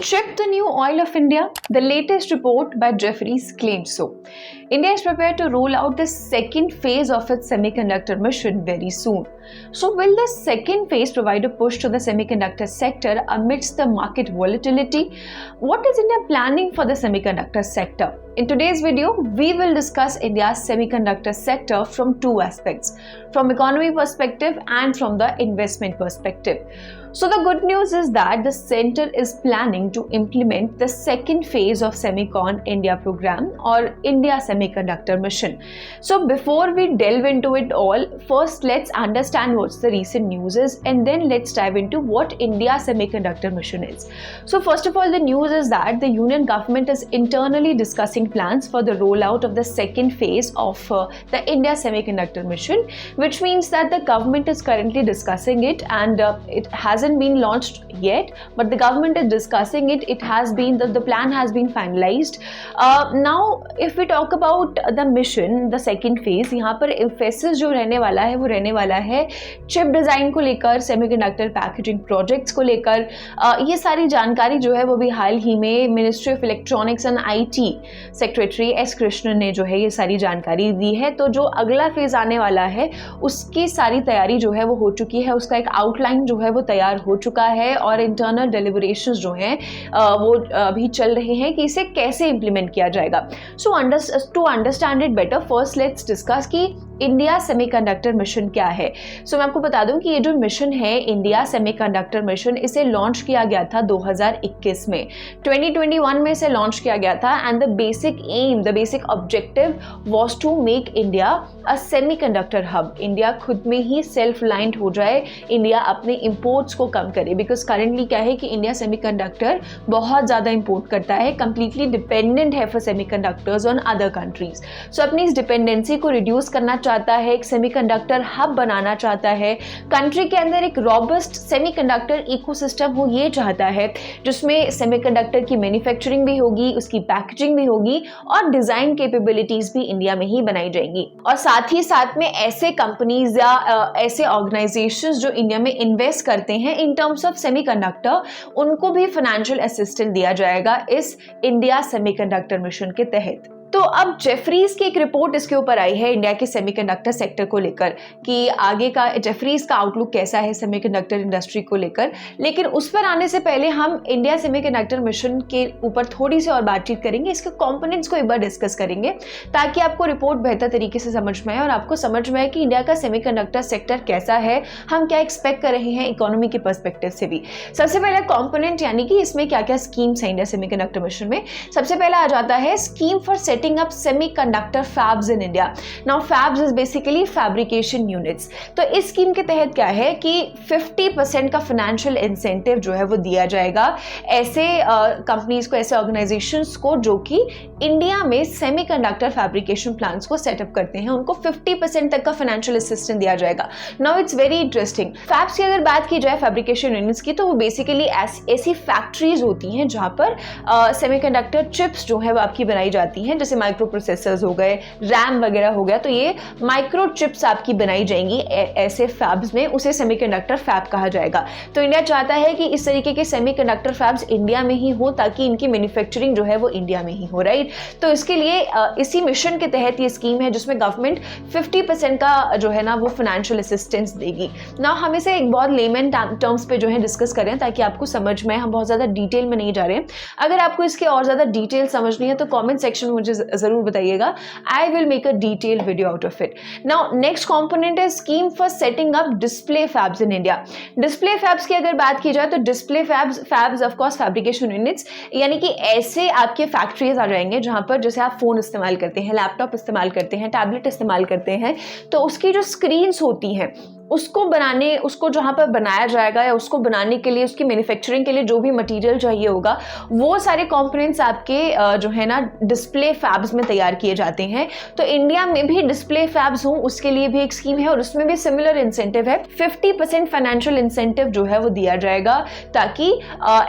chip the new oil of India? The latest report by Jefferies claims so. India is prepared to roll out the second phase of its semiconductor mission very soon. So, will the second phase provide a push to the semiconductor sector amidst the market volatility? What is India planning for the semiconductor sector? In today's video, we will discuss India's semiconductor sector from two aspects, from economy perspective and from the investment perspective. So the good news is that the center is planning to implement the second phase of Semicon India program or India Semiconductor Mission. So before we delve into it all, first let's understand what's the recent news is and then let's dive into what India Semiconductor Mission is. So first of all, the news is that the Union government is internally discussing plans for the rollout of the second phase of the India Semiconductor Mission, which means that the government is currently discussing it and it hasn't been launched yet, but the government is discussing it. It has been the plan has been finalized. Now if we talk about the mission, the second phase, यहाँ पर emphasis जो रहने वाला है वो रहने वाला है चिप डिज़ाइन को लेकर, सेमीकंडक्टर पैकेजिंग प्रोजेक्ट्स को लेकर। ये सारी जानकारी जो है वो भी हाल ही में ministry of electronics and IT secretary S Krishnan ने जो है ये सारी जानकारी दी है। तो जो अगला फेज आने वाला है उसकी सारी तैयारी जो है वो हो चुकी है, उसका एक आउटलाइन जो है वो तैयार हो चुका है और इंटरनल डेलिब्रेशंस जो हैं वो अभी चल रहे हैं कि इसे कैसे इंप्लीमेंट किया जाएगा। So to understand it better, first let's discuss कि इंडिया सेमीकंडक्टर मिशन क्या है। सो मैं आपको बता दूं कि ये जो मिशन है इंडिया सेमीकंडक्टर मिशन, इसे लॉन्च किया गया था 2021 में, 2021 में इसे लॉन्च किया गया था and the basic aim, the basic objective was to make India a semiconductor hub. India खुद में ही सेल्फ रिलायंट हो जाए, इंडिया अपने इंपोर्ट्स को कम करे, बिकॉज करेंटली क्या है कि इंडिया सेमीकंडक्टर बहुत ज़्यादा इंपोर्ट करता है, कंप्लीटली डिपेंडेंट है for semiconductors on other countries. So अपनी इस डिपेंडेंसी को रिड्यूस करना चाहता है, एक सेमीकंडक्टर हब बनाना चाहता है, कंट्री के अंदर एक रॉबस्ट सेमीकंडक्टर इकोसिस्टम हो ये चाहता है, जिसमें सेमीकंडक्टर की मैन्युफैक्चरिंग भी होगी, उसकी पैकेजिंग भी होगी और डिजाइन कैपेबिलिटीज भी इंडिया में ही बनाई जाएंगी। और साथ ही साथ में ऐसे कंपनीज या ऐसे ऑर्गेनाइजेशंस जो इंडिया में इन्वेस्ट करते हैं इन टर्म्स ऑफ सेमीकंडक्टर, उनको भी फाइनेंशियल असिस्टेंस दिया जाएगा इस इंडिया सेमीकंडक्टर मिशन के तहत। तो अब जेफरीज की एक रिपोर्ट इसके ऊपर आई है इंडिया के सेमीकंडक्टर सेक्टर को लेकर कि आगे का जेफरीज का आउटलुक कैसा है सेमीकंडक्टर इंडस्ट्री को लेकर। लेकिन उस पर आने से पहले हम इंडिया सेमीकंडक्टर मिशन के ऊपर थोड़ी सी और बातचीत करेंगे, इसके कंपोनेंट्स को एक बार डिस्कस करेंगे ताकि आपको रिपोर्ट बेहतर तरीके से समझ में आए और आपको समझ में आए कि इंडिया का सेमीकंडक्टर सेक्टर कैसा है, हम क्या एक्सपेक्ट कर रहे हैं इकोनॉमी के पर्सपेक्टिव से भी। सबसे पहले कंपोनेंट यानी कि इसमें क्या क्या स्कीम्स हैं इंडिया सेमीकंडक्टर मिशन में। सबसे पहला आ जाता है scheme for setting up semiconductor fabs in India. Now fabs is basically fabrication units. तो इस स्कीम के तहत क्या है कि 50% का फाइनेंशियल इंसेंटिव जो है वो दिया जाएगा ऐसे कंपनीज को, ऐसे ऑर्गेनाइजेशंस को जो कि इंडिया में सेमीकंडक्टर फैब्रिकेशन प्लांट्स को सेटअप करते हैं, उनको 50% तक का फाइनेंशियल असिस्टेंस दिया जाएगा। Now it's very interesting. Fabs की अगर बात की जाए फैब्रिकेशन यूनिट्स की, तो वो बेसिकली ऐसी फैक्ट्रीज होती हैं जहां पर सेमीकंडक्टर चिप्स जो है वो आपकी बनाई जाती हैं, जैसे माइक्रो प्रोसेसर्स हो गए, रैम वगैरह हो गया, तो ये माइक्रो चिप्स आपकी बनाई जाएंगी ऐसे फैब्स में, उसे सेमीकंडक्टर फैब कहा जाएगा। तो इंडिया चाहता है कि इस तरीके के सेमीकंडक्टर फैब्स इंडिया में ही हो ताकि इनकी मैन्युफैक्चरिंग जो है वो इंडिया में ही हो, राइट। तो इसके लिए इसी मिशन के तहत ये स्कीम है जिसमें गवर्नमेंट 50% का जो है ना वो फाइनेंशियल असिस्टेंस देगी। ना हम इसे एक बहुत लेमन टर्म्स पे जो है डिस्कस करें ताकि आपको समझ में, हम बहुत ज़्यादा डिटेल में नहीं जा रहे हैं। अगर आपको इसके और ज़्यादा डिटेल समझनी है तो कॉमेंट सेक्शन में मुझे जरूर बताइएगा, I will make a detail video out of it. Now next component है scheme for setting up display fabs in India. Display fabs की अगर बात की जाए तो display fabs of course fabrication units, यानी कि ऐसे आपके फैक्ट्रीज आ जाएंगे जहां पर जैसे आप फोन इस्तेमाल करते हैं, लैपटॉप इस्तेमाल करते हैं, टैबलेट इस्तेमाल करते हैं, तो उसकी जो स्क्रीन्स होती हैं उसको जहां पर बनाया जाएगा या उसको बनाने के लिए, उसकी मैन्युफैक्चरिंग के लिए जो भी मटेरियल चाहिए होगा, वो सारे कंपोनेंट्स आपके जो है ना डिस्प्ले फैब्स में तैयार किए जाते हैं। तो इंडिया में भी डिस्प्ले फैब्स हों उसके लिए भी एक स्कीम है और उसमें भी सिमिलर इंसेंटिव है, 50% फाइनेंशियल इंसेंटिव जो है वो दिया जाएगा ताकि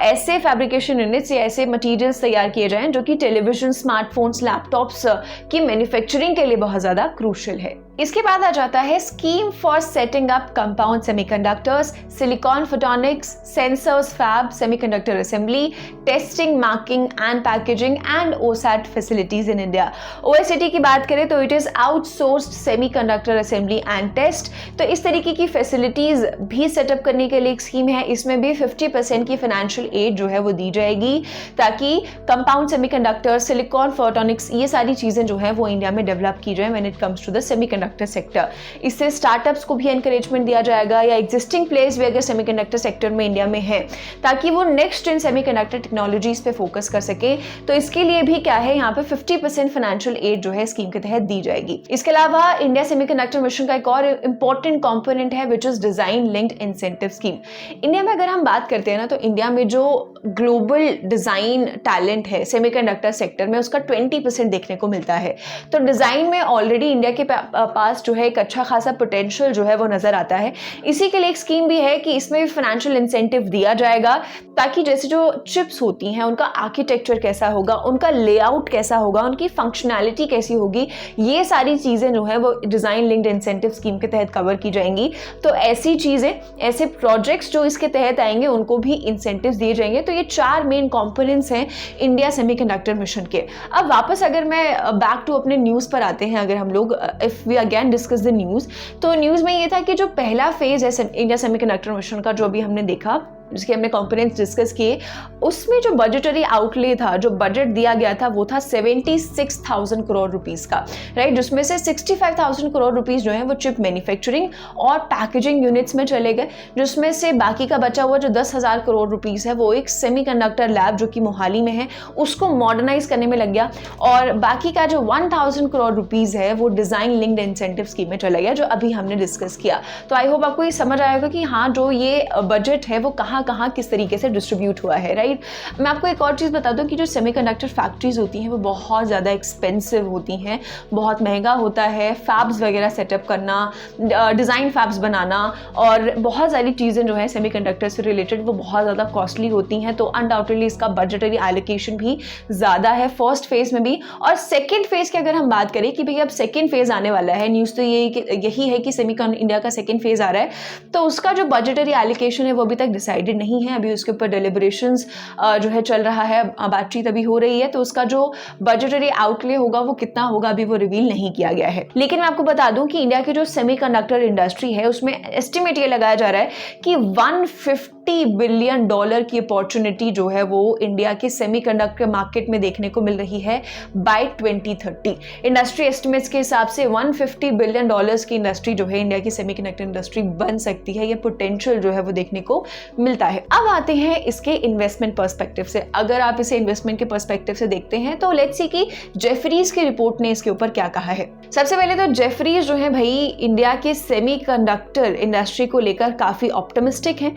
ऐसे फैब्रिकेशन यूनिट्स या ऐसे मटेरियल्स तैयार किए जाएं जो कि टेलीविजन, स्मार्टफोन्स, लैपटॉप्स की मैन्युफैक्चरिंग के लिए बहुत ज़्यादा क्रूशियल है। इसके बाद आ जाता है scheme for setting up compound semiconductors, silicon photonics, sensors fab, semiconductor assembly, testing, marking and packaging and OSAT facilities in India. OSAT की बात करें तो it is outsourced semiconductor assembly and test. तो इस तरीके की फैसिलिटीज भी सेटअप करने के लिए एक स्कीम है, इसमें भी 50% की फाइनेंशियल एड जो है वो दी जाएगी ताकि कंपाउंड सेमीकंडक्टर, सिलिकॉन फोटोनिक्स, ये सारी चीजें जो है वो इंडिया में डेवलप की जाए when it comes to the semiconductor sector. इससे स्टार्टअप्स को भी एनकरेजमेंट दिया जाएगा या एग्जिस्टिंग प्लेयर्स भी अगर सेमीकंडक्टर सेक्टर में इंडिया में है ताकि वो नेक्स्ट इन सेमीकंडक्टर टेक्नोलॉजीज पे फोकस कर सके। तो इसके लिए भी क्या है, यहाँ पे 50% फाइनेंशियल एड जो है स्कीम के तहत दी जाएगी। इसके अलावा इंडिया सेमीकंडक्टर मिशन का एक और इंपॉर्टेंट कंपोनेंट है which is design linked incentive scheme. India में अगर हम बात करते हैं ना, तो इंडिया में जो ग्लोबल डिजाइन टैलेंट है सेमीकंडक्टर सेक्टर में, उसका 20% देखने को मिलता है। तो डिजाइन में ऑलरेडी इंडिया के पास जो है एक अच्छा खासा पोटेंशियल जो है वो नजर आता है। इसी के लिए एक स्कीम भी है कि इसमें भी फाइनेंशियल इंसेंटिव दिया जाएगा ताकि जैसे जो चिप्स होती हैं उनका आर्किटेक्चर कैसा होगा, उनका लेआउट कैसा होगा, उनकी फंक्शनैलिटी कैसी होगी, ये सारी चीजें जो है वो डिजाइन लिंक्ड इंसेंटिव स्कीम के तहत कवर की जाएंगी। तो ऐसी चीजें, ऐसे प्रोजेक्ट्स जो इसके तहत आएंगे उनको भी इंसेंटिव्स दिए जाएंगे। तो ये 4 मेन कंपोनेंट्स हैं इंडिया सेमीकंडक्टर मिशन के। अब वापस अगर मैं बैक टू अपने न्यूज पर आते हैं, अगर हम लोग if we again discuss the news, तो न्यूज में ये था कि जो पहला फेज है इंडिया सेमीकंडक्टर मिशन का, जो अभी हमने देखा, जिसके हमने कंपोनेंट्स डिस्कस किए, उसमें जो बजटरी आउटले था, जो बजट दिया गया था, वो था 76,000 करोड़ रुपीस का, राइट, जिसमें से 65,000 करोड़ रुपीस जो है वो चिप मैन्युफैक्चरिंग और पैकेजिंग यूनिट्स में चले गए, जिसमें से बाकी का बचा हुआ जो 10,000 करोड़ रुपीस है वो एक सेमीकंडक्टर लैब जो कि मोहाली में है उसको मॉडर्नाइज करने में लग गया, और बाकी का जो 1,000 करोड़ रुपीस है वो डिजाइन लिंक्ड इंसेंटिव स्कीम में चला गया, जो अभी हमने डिस्कस किया। तो आई होप आपको ये समझ आएगा कि हाँ, जो ये बजट है वो कहाँ किस तरीके से डिस्ट्रीब्यूट हुआ है, राइट। मैं आपको एक और चीज़ बता दूं कि जो सेमीकंडक्टर फैक्ट्रीज होती हैं वो बहुत ज़्यादा एक्सपेंसिव होती हैं, बहुत महंगा होता है फैब्स वगैरह सेटअप करना, डिज़ाइन फैब्स बनाना, और बहुत सारी चीज़ें जो है सेमीकंडक्टर से रिलेटेड वो बहुत ज़्यादा कॉस्टली होती हैं। तो अनडाउटेडली इसका बजटरी एलोकेशन भी ज़्यादा है फर्स्ट फेज में भी। और सेकेंड फेज की अगर हम बात करें कि भाई अब सेकेंड फेज आने वाला है, न्यूज़ तो यही है कि सेमीकन इंडिया का सेकेंड फेज आ रहा है, तो उसका जो बजटरी एलोकेशन है वो अभी तक डिसाइडेड नहीं है। अभी उसके ऊपर डेलिब्रेशंस जो है चल रहा है, बातचीत अभी हो रही है, तो उसका जो बजटरी आउटले होगा वो कितना होगा अभी वो रिवील नहीं किया गया है। लेकिन मैं आपको बता दूं कि इंडिया की जो सेमीकंडक्टर इंडस्ट्री है उसमें एस्टिमेट ये लगाया जा रहा है कि $150 बिलियन की अपॉर्चुनिटी जो है वो इंडिया के सेमीकंडक्टर मार्केट में देखने को मिल रही है बाय 2030। इंडस्ट्री एस्टिमेट्स के हिसाब से $150 बिलियन की इंडस्ट्री जो है इंडिया की सेमीकंडक्टर इंडस्ट्री बन सकती है। ये पोटेंशियल जो है वो देखने को मिलता है। अब आते हैं इसके इन्वेस्टमेंट पर्सपेक्टिव से। अगर आप इसे इन्वेस्टमेंट के पर्सपेक्टिव से देखते हैं तो लेट्स सी कि जेफरीज की रिपोर्ट ने इसके ऊपर क्या कहा है। सबसे पहले तो जेफरीज जो है भाई इंडिया के सेमीकंडक्टर इंडस्ट्री को लेकर काफी ऑप्टिमिस्टिक हैं,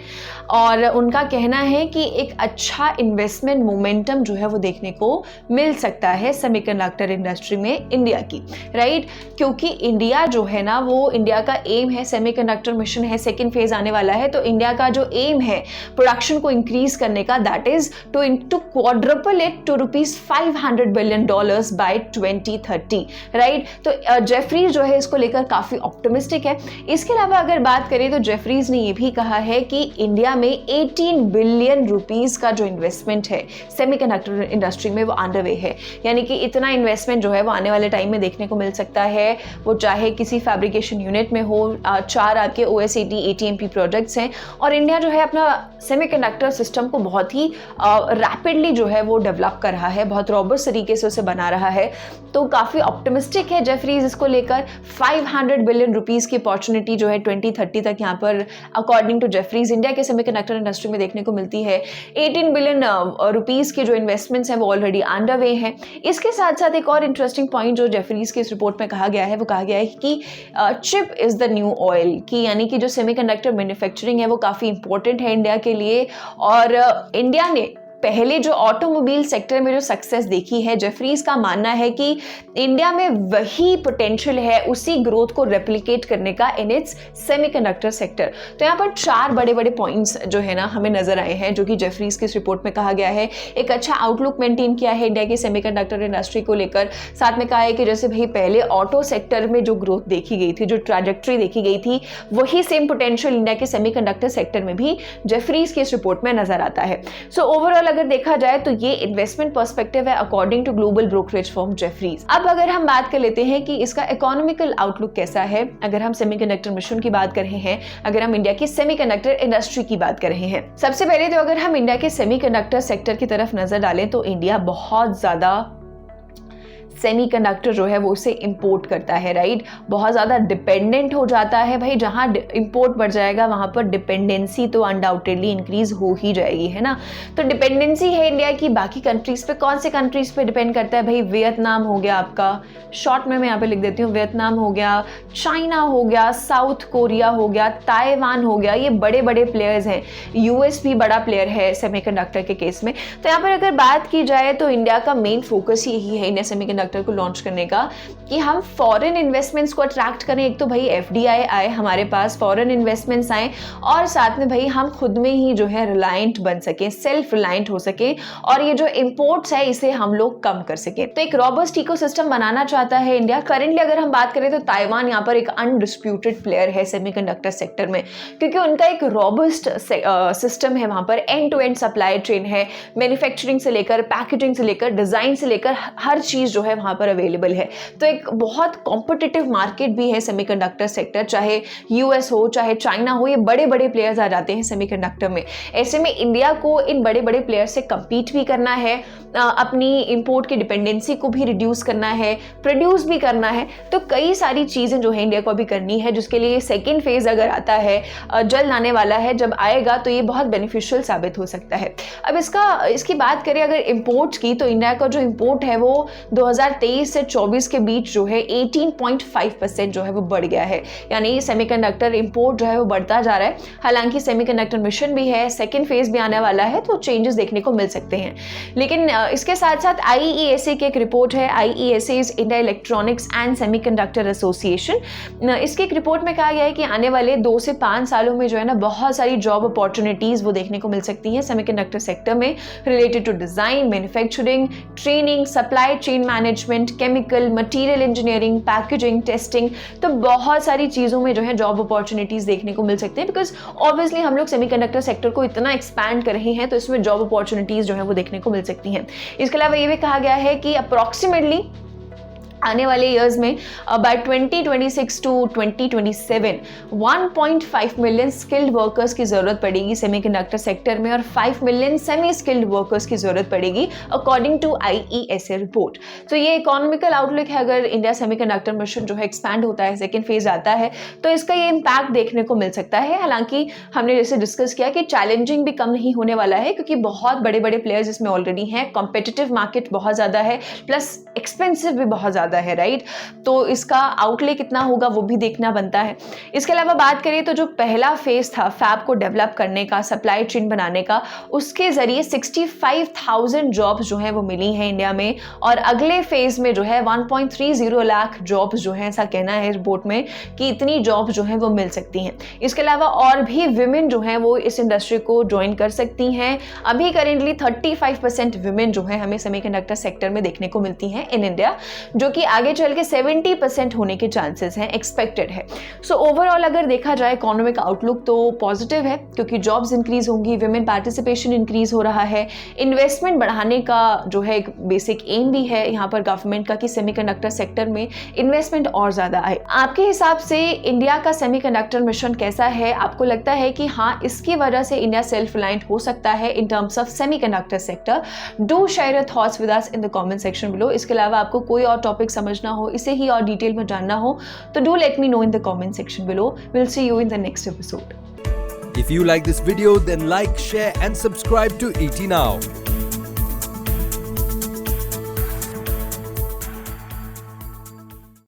और उनका कहना है कि एक अच्छा इन्वेस्टमेंट मोमेंटम जो है वो देखने को मिल सकता है सेमीकंडक्टर इंडस्ट्री में इंडिया की, राइट। क्योंकि इंडिया जो है ना, वो इंडिया का एम है, सेमीकंडक्टर मिशन है, सेकेंड फेज आने वाला है, तो इंडिया का जो एम है प्रोडक्शन को इंक्रीज करने का, that is to quadruple it to $500 billion by 2030, right. तो जेफरीज जो है इसको लेकर काफी ऑप्टिमिस्टिक है। इसके अलावा अगर बात करें तो जेफरीज ने यह भी कहा है कि इंडिया में 18 बिलियन रुपीस का जो इन्वेस्टमेंट है सेमीकंडक्टर इंडस्ट्री में वो अंडरवे है, यानी कि इतना इन्वेस्टमेंट जो है वो आने वाले टाइम में देखने को मिल सकता है। वो चाहे किसी फैब्रिकेशन यूनिट में हो, 4 आपके OSAT ATMP प्रोजेक्ट्स हैं, और इंडिया जो है अपना सेमीकंडक्टर सिस्टम को बहुत ही रैपिडली जो है वो डेवलप कर रहा है, बहुत रॉबस्ट तरीके से उसे बना रहा है। तो काफ़ी ऑप्टिमिस्टिक है जेफरीज इसको लेकर। 500 बिलियन रुपीस की अपॉर्चुनिटी जो है 2030 तक यहाँ पर अकॉर्डिंग टू जेफरीज इंडिया के सेमीकंडक्टर इंडस्ट्री में देखने को मिलती है। 18 बिलियन रुपीस के जो इन्वेस्टमेंट्स हैं वो ऑलरेडी अंडरवे हैं। इसके साथ साथ एक और इंटरेस्टिंग पॉइंट जो जेफरीज की इस रिपोर्ट में कहा गया है, वो कहा गया है कि chip is the new oil, कि यानी कि जो सेमीकंडक्टर मैन्युफैक्चरिंग है वो काफ़ी इंपॉर्टेंट है इंडिया के लिए, और इंडिया ने पहले जो ऑटोमोबाइल सेक्टर में जो सक्सेस देखी है, जेफरीज का मानना है कि इंडिया में वही पोटेंशियल है उसी ग्रोथ को रेप्लिकेट करने का इन इट्स सेमीकंडक्टर सेक्टर। तो यहाँ पर 4 बड़े बड़े पॉइंट्स जो है ना हमें नजर आए हैं, जो कि जेफरीज की इस रिपोर्ट में कहा गया है। एक अच्छा आउटलुक मेंटेन किया है इंडिया की सेमीकंडक्टर इंडस्ट्री को लेकर। साथ में कहा है कि जैसे भाई पहले ऑटो सेक्टर में जो ग्रोथ देखी गई थी, जो ट्रैजेक्टरी देखी गई थी, वही सेम पोटेंशियल इंडिया के सेमीकंडक्टर सेक्टर में भी जेफरीज की इस रिपोर्ट में नजर आता है। सो ओवरऑल अगर देखा जाए तो ये इन्वेस्टमेंट पर्सपेक्टिव है according to global brokerage firm Jefferies. अब अगर हम बात कर लेते हैं कि इसका इकोनॉमिकल आउटलुक कैसा है, अगर हम सेमीकंडक्टर मिशन की बात कर रहे हैं, अगर हम इंडिया की सेमीकंडक्टर इंडस्ट्री की बात कर रहे हैं। सबसे पहले तो अगर हम इंडिया के सेमीकंडक्टर सेक्टर की तरफ नजर डालें तो इंडिया बहुत ज्यादा सेमीकंडक्टर जो है वो उसे इंपोर्ट करता है, राइट। बहुत ज़्यादा डिपेंडेंट हो जाता है भाई। जहाँ इंपोर्ट बढ़ जाएगा वहाँ पर डिपेंडेंसी तो अनडाउटेडली इंक्रीज हो ही जाएगी, है ना। तो डिपेंडेंसी है इंडिया की बाकी कंट्रीज पे। कौन से कंट्रीज पे डिपेंड करता है भाई? वियतनाम हो गया आपका, शॉर्ट में मैं यहाँ पे लिख देती हूँ, वियतनाम हो गया, चाइना हो गया, साउथ कोरिया हो गया, ताइवान हो गया, ये बड़े बड़े प्लेयर्स हैं। यूएस भी बड़ा प्लेयर है सेमीकंडक्टर के केस में। तो यहाँ पर अगर बात की जाए तो इंडिया का मेन फोकस यही है इंडिया सेमीकंडक्टर को लॉन्च करने का कि हम फॉरेन इन्वेस्टमेंट्स को अट्रैक्ट करें। एक तो भाई एफडीआई आए हमारे पास, फॉरेन इन्वेस्टमेंट्स आए, और साथ में भाई हम खुद में ही जो है रिलायंट बन सके, सेल्फ रिलायंट हो सके, और ये जो इंपोर्ट्स है इसे हम लोग कम कर सके। तो एक रॉबस्ट इकोसिस्टम बनाना चाहता है इंडिया। करेंटली अगर हम बात करें तो ताइवान यहाँ पर एक अनडिस्प्यूटेड प्लेयर है सेमीकंडक्टर सेक्टर में, क्योंकि उनका एक रॉबस्ट सिस्टम है। वहां पर end to end supply chain है, मैन्युफैक्चरिंग से लेकर पैकेजिंग से लेकर डिजाइन से लेकर हर चीज जो है वहां पर अवेलेबल है। तो एक बहुत कॉम्पिटिटिव मार्केट भी है सेमीकंडक्टर सेक्टर, चाहे यूएस हो चाहे चाइना हो, ये बड़े बड़े प्लेयर्स आ जाते हैं सेमीकंडक्टर में। ऐसे में इंडिया को इन बड़े बड़े प्लेयर से कंपीट भी करना है, अपनी इंपोर्ट की डिपेंडेंसी को भी रिड्यूस करना है, प्रोड्यूस भी करना है। तो कई सारी चीजें जो है इंडिया को अभी करनी है, जिसके लिए सेकेंड फेज अगर आता है, जल्द आने वाला है, जब आएगा तो ये बहुत बेनिफिशियल साबित हो सकता है। अब इसकी बात करें अगर इंपोर्ट्स की, तो इंडिया का जो इंपोर्ट है वो 2023 से 24 के बीच जो है 18.5% जो है वो बढ़ गया है। यानी सेमीकंडक्टर इंपोर्ट जो है वो बढ़ता जा रहा है। हालांकि सेमीकंडक्टर मिशन भी है, सेकेंड फेज भी आने वाला है, तो चेंजेस देखने को मिल सकते हैं। लेकिन इसके साथ साथ IESA की एक रिपोर्ट है, IESA is India electronics and semiconductor association. इसकी एक रिपोर्ट में कहा गया है कि आने वाले 2 से 5 सालों में जो है ना बहुत सारी जॉब अपॉर्चुनिटीज वो देखने को मिल सकती हैं सेमीकंडक्टर सेक्टर में, related to design, manufacturing, training, supply chain management, chemical, material engineering, packaging, testing. तो बहुत सारी चीजों में जो है जॉब अपॉर्चुनिटीज देखने को मिल सकते हैं, बिकॉज ऑब्वियसली हम लोग सेमीकंडक्टर सेक्टर को इतना एक्सपैंड कर रहे हैं, तो इसमें जॉब अपॉर्चुनिटीज जो है वो देखने को मिल सकती हैं। इसके अलावा ये भी कहा गया है कि अप्रॉक्सीमेटली आने वाले ईयर्स में by 2026 to 2027 1.5 million skilled workers की जरूरत पड़ेगी सेमीकंडक्टर सेक्टर में, और 5 मिलियन सेमी स्किल्ड वर्कर्स की जरूरत पड़ेगी अकॉर्डिंग टू IESA रिपोर्ट। तो ये इकोनॉमिकल आउटलुक है। अगर इंडिया सेमीकंडक्टर मिशन जो है एक्सपैंड होता है, सेकेंड फेज आता है, तो इसका ये इम्पैक्ट देखने को मिल सकता है। हालांकि हमने जैसे डिस्कस किया कि चैलेंजिंग भी कम नहीं होने वाला है, क्योंकि बहुत बड़े बड़े प्लेयर्स इसमें ऑलरेडी हैं, कॉम्पिटिटिव मार्केट बहुत ज्यादा है, प्लस एक्सपेंसिव भी बहुत ज्यादा है, राइट। तो इसका आउटले कितना होगा वो भी देखना बनता है। इसके अलावा बात करें तो जो पहला फेज था फैब को डेवलप करने का, सप्लाई चेन बनाने का, उसके जरिए 65,000 जॉब्स जो हैं वो मिली हैं इंडिया में, और अगले फेज में जो है 1.30 लाख जॉब्स जो है, ऐसा कहना है रिपोर्ट में कि इतनी जॉब्स जो है वो मिल सकती हैं। इसके अलावा और भी विमेन जो है वो इस इंडस्ट्री को ज्वाइन कर सकती हैं। अभी करेंटली 35% विमेन जो है हमें सेमीकंडक्टर सेक्टर में देखने को मिलती हैं इन इंडिया, जो कि आगे चल के 70% होने के चांसेस हैं, एक्सपेक्टेड है। सो ओवरऑल अगर देखा जाए इकोनॉमिक आउटलुक तो पॉजिटिव है, क्योंकि जॉब्स इंक्रीज होंगी, विमेन पार्टिसिपेशन इंक्रीज हो रहा है, इन्वेस्टमेंट बढ़ाने का जो है एक बेसिक एम भी है यहाँ पर गवर्नमेंट का कि सेमीकंडक्टर सेक्टर में इन्वेस्टमेंट और ज्यादा आए। आपके हिसाब से इंडिया का सेमीकंडक्टर मिशन कैसा है? आपको लगता है कि हाँ, इसकी वजह से इंडिया सेल्फ रिलायंट हो सकता है in terms of semiconductor sector? Do share your thoughts with us in the comment section below. इसके अलावा आपको कोई और टॉपिक समझना हो, इसे ही और डिटेल में जानना हो, तो do let me know in the comment section below. Will see you in the next episode. If you like this video, then like, share and subscribe to ET Now.